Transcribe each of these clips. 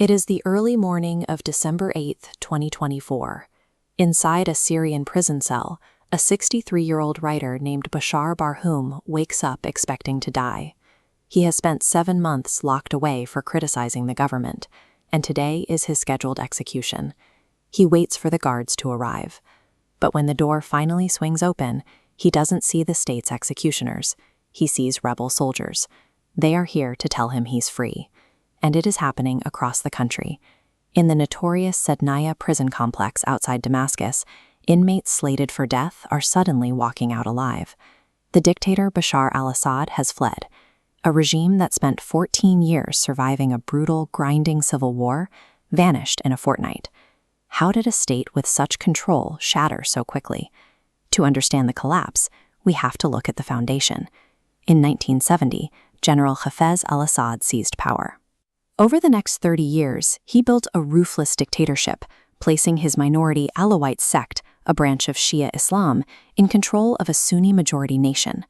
It is the early morning of December 8, 2024. Inside a Syrian prison cell, a 63-year-old writer named Bashar Barhoum wakes up expecting to die. He has spent 7 months locked away for criticizing the government, and today is his scheduled execution. He waits for the guards to arrive. But when the door finally swings open, he doesn't see the state's executioners. He sees rebel soldiers. They are here to tell him he's free. And it is happening across the country. In the notorious Sednaya prison complex outside Damascus, inmates slated for death are suddenly walking out alive. The dictator Bashar Al-Assad has fled. A regime that spent 14 years surviving a brutal, grinding civil war vanished in a fortnight. How did a state with such control shatter so quickly? To understand the collapse, we have to look at the foundation. In 1970, General Hafez al-Assad seized power. Over the next 30 years, he built a ruthless dictatorship, placing his minority Alawite sect, a branch of Shia Islam, in control of a Sunni-majority nation.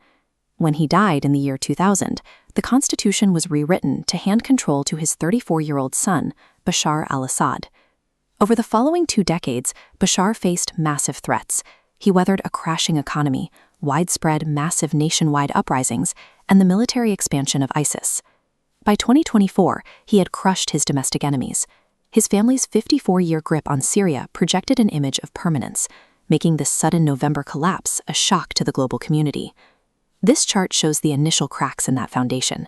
When he died in the year 2000, the constitution was rewritten to hand control to his 34-year-old son, Bashar al-Assad. Over the following 2 decades, Bashar faced massive threats. He weathered a crashing economy, widespread massive nationwide uprisings, and the military expansion of ISIS. By 2024, he had crushed his domestic enemies. His family's 54-year grip on Syria projected an image of permanence, making the sudden November collapse a shock to the global community. This chart shows the initial cracks in that foundation.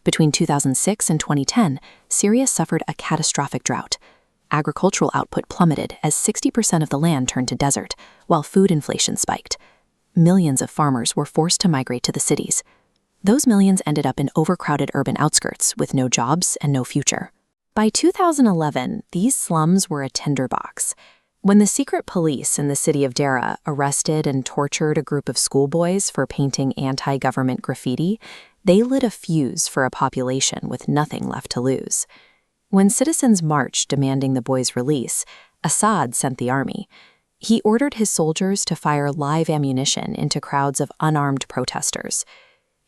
Between 2006 and 2010, Syria suffered a catastrophic drought. Agricultural output plummeted as 60% of the land turned to desert, while food inflation spiked. Millions of farmers were forced to migrate to the cities. Those millions ended up in overcrowded urban outskirts with no jobs and no future. By 2011, these slums were a tinderbox. When the secret police in the city of Dera arrested and tortured a group of schoolboys for painting anti-government graffiti, they lit a fuse for a population with nothing left to lose. When citizens marched demanding the boys' release, Assad sent the army. He ordered his soldiers to fire live ammunition into crowds of unarmed protesters.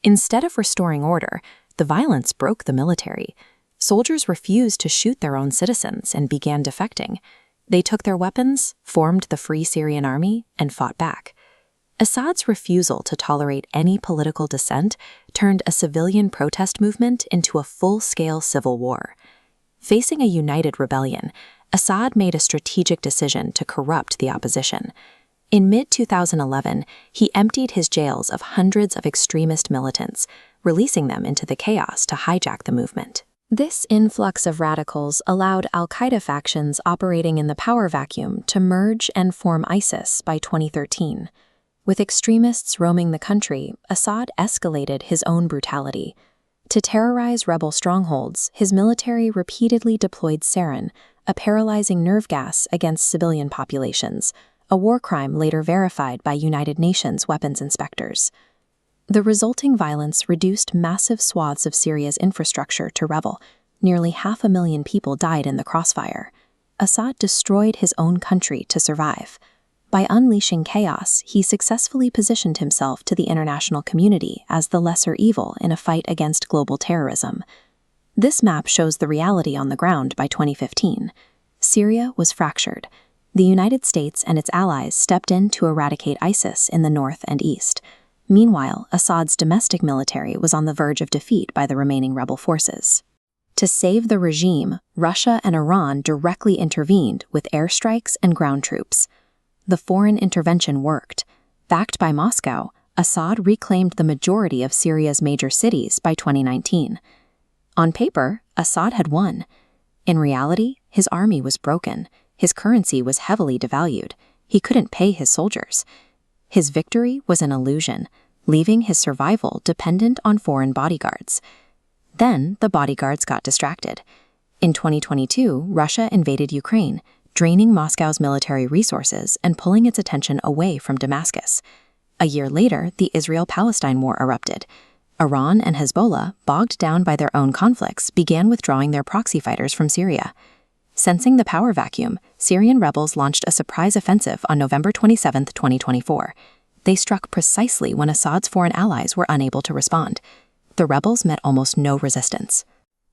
Instead of restoring order, the violence broke the military. Soldiers refused to shoot their own citizens and began defecting. They took their weapons, formed the Free Syrian Army, and fought back. Assad's refusal to tolerate any political dissent turned a civilian protest movement into a full-scale civil war. Facing a united rebellion, Assad made a strategic decision to corrupt the opposition. In mid-2011, he emptied his jails of hundreds of extremist militants, releasing them into the chaos to hijack the movement. This influx of radicals allowed al-Qaeda factions operating in the power vacuum to merge and form ISIS by 2013. With extremists roaming the country, Assad escalated his own brutality. To terrorize rebel strongholds, his military repeatedly deployed sarin, a paralyzing nerve gas, against civilian populations, a war crime later verified by United Nations weapons inspectors. The resulting violence reduced massive swaths of Syria's infrastructure to rubble. Nearly 500,000 people died in the crossfire. Assad destroyed his own country to survive. By unleashing chaos, he successfully positioned himself to the international community as the lesser evil in a fight against global terrorism. This map shows the reality on the ground by 2015. Syria was fractured. The United States and its allies stepped in to eradicate ISIS in the north and east. Meanwhile, Assad's domestic military was on the verge of defeat by the remaining rebel forces. To save the regime, Russia and Iran directly intervened with airstrikes and ground troops. The foreign intervention worked. Backed by Moscow, Assad reclaimed the majority of Syria's major cities by 2019. On paper, Assad had won. In reality, his army was broken. His currency was heavily devalued. He couldn't pay his soldiers. His victory was an illusion, leaving his survival dependent on foreign bodyguards. Then the bodyguards got distracted. In 2022, Russia invaded Ukraine, draining Moscow's military resources and pulling its attention away from Damascus. A year later, the Israel-Palestine war erupted. Iran and Hezbollah, bogged down by their own conflicts, began withdrawing their proxy fighters from Syria. Sensing the power vacuum, Syrian rebels launched a surprise offensive on November 27, 2024. They struck precisely when Assad's foreign allies were unable to respond. The rebels met almost no resistance.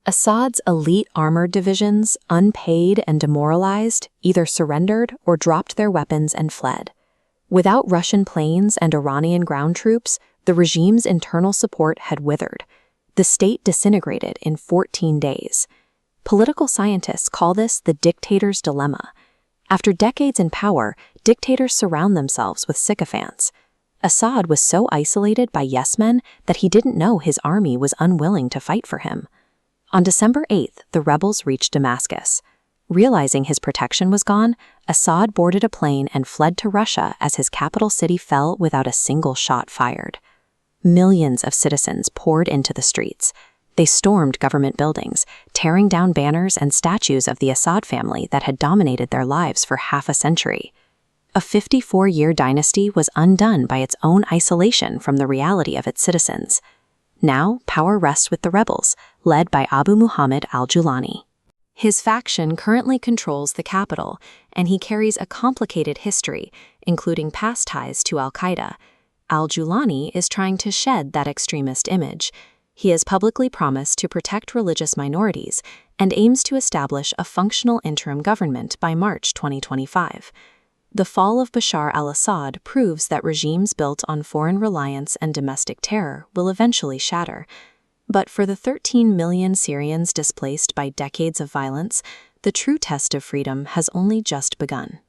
Assad's elite armored divisions, unpaid and demoralized, either surrendered or dropped their weapons and fled. Without Russian planes and Iranian ground troops, the regime's internal support had withered. The state disintegrated in 14 days. Political scientists call this the dictator's dilemma. After decades in power, dictators surround themselves with sycophants. Assad was so isolated by yes-men that he didn't know his army was unwilling to fight for him. On December 8th, the rebels reached Damascus. Realizing his protection was gone, Assad boarded a plane and fled to Russia as his capital city fell without a single shot fired. Millions of citizens poured into the streets. They stormed government buildings, tearing down banners and statues of the Assad family that had dominated their lives for half a century. A 54-year dynasty was undone by its own isolation from the reality of its citizens. Now, power rests with the rebels, led by Abu Muhammad al-Julani. His faction currently controls the capital, and he carries a complicated history, including past ties to al-Qaeda. Al-Julani is trying to shed that extremist image. He has publicly promised to protect religious minorities and aims to establish a functional interim government by March 2025. The fall of Bashar al-Assad proves that regimes built on foreign reliance and domestic terror will eventually shatter. But for the 13 million Syrians displaced by decades of violence, the true test of freedom has only just begun.